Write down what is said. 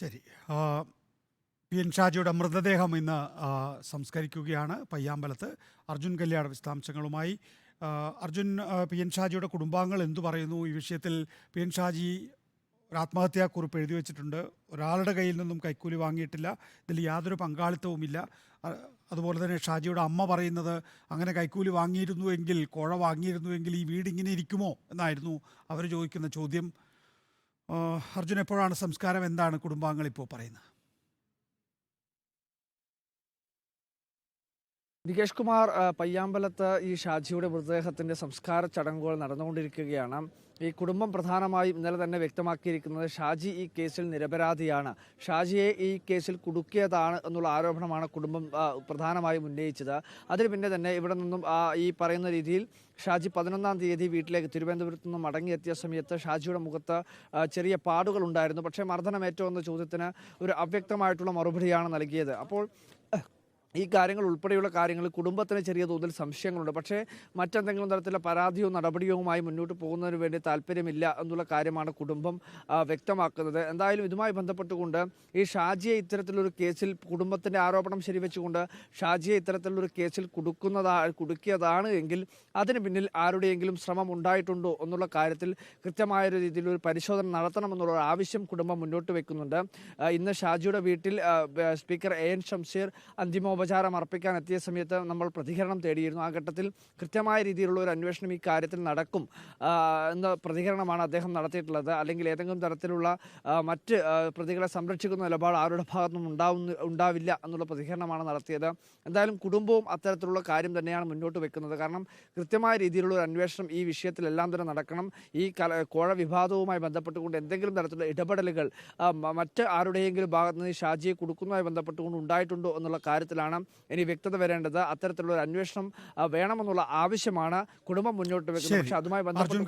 ശരി. P N ഷാജിയുടെ മൃതദേഹം ഇന്ന് സംസ്കരിക്കുകയാണ് പയ്യാമ്പലത്ത്. അർജുൻ കല്യാട് വിശദാംശങ്ങളുമായി. അർജുൻ, പി എൻ ഷാജിയുടെ കുടുംബാംഗങ്ങൾ എന്തു പറയുന്നു ഈ വിഷയത്തിൽ? പി എൻ ഷാജി ഒരു ആത്മഹത്യാക്കുറിപ്പ് എഴുതി വെച്ചിട്ടുണ്ട്. ഒരാളുടെ കയ്യിൽ നിന്നും കൈക്കൂലി വാങ്ങിയിട്ടില്ല, ഇതിൽ യാതൊരു പങ്കാളിത്തവുമില്ല. അതുപോലെ തന്നെ ഷാജിയുടെ അമ്മ പറയുന്നത് അങ്ങനെ കൈക്കൂലി വാങ്ങിയിരുന്നുവെങ്കിൽ, കോഴ വാങ്ങിയിരുന്നുവെങ്കിൽ ഈ വീട് ഇങ്ങനെ ഇരിക്കുമോ എന്നായിരുന്നു അവർ ചോദിക്കുന്ന ചോദ്യം. അർജുൻ, എപ്പോഴാണ് സംസ്കാരം? എന്താണ് കുടുംബാംഗങ്ങൾ ഇപ്പോൾ പറയുന്നത്? നികേഷ് കുമാർ, പയ്യാമ്പലത്ത് ഈ ഷാജിയുടെ മൃതദേഹത്തിന്റെ സംസ്കാര ചടങ്ങുകൾ നടന്നുകൊണ്ടിരിക്കുകയാണ്. ഈ കുടുംബം പ്രധാനമായും ഇന്നലെ തന്നെ വ്യക്തമാക്കിയിരിക്കുന്നത് ഷാജി ഈ കേസിൽ നിരപരാധിയാണ്, ഷാജിയെ ഈ കേസിൽ കുടുക്കിയതാണ് എന്നുള്ള ആരോപണമാണ് കുടുംബം പ്രധാനമായും ഉന്നയിച്ചത്. അതിന് പിന്നെ തന്നെ ഇവിടെ നിന്നും ഈ പറയുന്ന രീതിയിൽ ഷാജി 11-ാം തീയതി വീട്ടിലേക്ക് തിരുവനന്തപുരത്ത് നിന്നും മടങ്ങിയെത്തിയ സമയത്ത് ഷാജിയുടെ മുഖത്ത് ചെറിയ പാടുകൾ ഉണ്ടായിരുന്നു. പക്ഷേ മർദ്ദനമേറ്റോ എന്ന ചോദ്യത്തിന് ഒരു അവ്യക്തമായിട്ടുള്ള മറുപടിയാണ് നൽകിയത്. അപ്പോൾ ഈ കാര്യങ്ങൾ ഉൾപ്പെടെയുള്ള കാര്യങ്ങളിൽ കുടുംബത്തിന് ചെറിയ തോതിൽ സംശയങ്ങളുണ്ട്. പക്ഷേ മറ്റെന്തെങ്കിലും തരത്തിലുള്ള പരാതിയോ നടപടിയുമായി മുന്നോട്ട് പോകുന്നതിന് വേണ്ടി താല്പര്യമില്ല എന്നുള്ള കാര്യമാണ് കുടുംബം വ്യക്തമാക്കുന്നത്. എന്തായാലും ഇതുമായി ബന്ധപ്പെട്ടുകൊണ്ട് ഈ ഷാജിയെ ഇത്തരത്തിലൊരു കേസിൽ, കുടുംബത്തിൻ്റെ ആരോപണം ശരിവെച്ചുകൊണ്ട് ഷാജിയെ ഇത്തരത്തിലുള്ളൊരു കേസിൽ കുടുക്കിയതാണ് എങ്കിൽ അതിന് പിന്നിൽ ആരുടെയെങ്കിലും ശ്രമം ഉണ്ടായിട്ടുണ്ടോ എന്നുള്ള കാര്യത്തിൽ കൃത്യമായ രീതിയിലൊരു പരിശോധന നടത്തണമെന്നുള്ള ആവശ്യം കുടുംബം മുന്നോട്ട് വെക്കുന്നുണ്ട്. ഇന്ന് ഷാജിയുടെ വീട്ടിൽ സ്പീക്കർ AN ഷംസീർ അന്തിമോപചാരം അർപ്പിക്കാൻ എത്തിയ സമയത്ത് നമ്മൾ പ്രതികരണം തേടിയിരുന്നു. ആ ഘട്ടത്തിൽ കൃത്യമായ രീതിയിലുള്ള ഒരു അന്വേഷണം ഈ കാര്യത്തിൽ നടക്കും എന്ന പ്രതികരണമാണ് അദ്ദേഹം നടത്തിയിട്ടുള്ളത്. അല്ലെങ്കിൽ ഏതെങ്കിലും തരത്തിലുള്ള മറ്റ് പ്രതികളെ സംരക്ഷിക്കുന്ന നിലപാട് ആരുടെ ഭാഗത്തുനിന്നും ഉണ്ടാവില്ല എന്നുള്ള പ്രതികരണമാണ് നടത്തിയത്. എന്തായാലും കുടുംബവും അത്തരത്തിലുള്ള കാര്യം തന്നെയാണ് മുന്നോട്ട് വെക്കുന്നത്. കാരണം കൃത്യമായ രീതിയിലുള്ള ഒരു അന്വേഷണം ഈ വിഷയത്തിലെല്ലാം തന്നെ നടക്കണം. ഈ കോഴ വിവാദവുമായി ബന്ധപ്പെട്ടുകൊണ്ട് എന്തെങ്കിലും തരത്തിലുള്ള ഇടപെടലുകൾ മറ്റ് ആരുടെയെങ്കിലും ഭാഗത്ത് നിന്ന് ഷാജിയെ കൊടുക്കുന്നതുമായി ബന്ധപ്പെട്ടുകൊണ്ട് ഉണ്ടായിട്ടുണ്ടോ എന്നുള്ള കാര്യത്തിലാണ് ഇനി വ്യക്തത വരേണ്ടത്. അത്തരത്തിലുള്ള ഒരു അന്വേഷണം വേണമെന്നുള്ള ആവശ്യമാണ് കുടുംബം മുന്നോട്ട് വെക്കുന്നത്. പക്ഷേ അതുമായി ബന്ധപ്പെട്ട്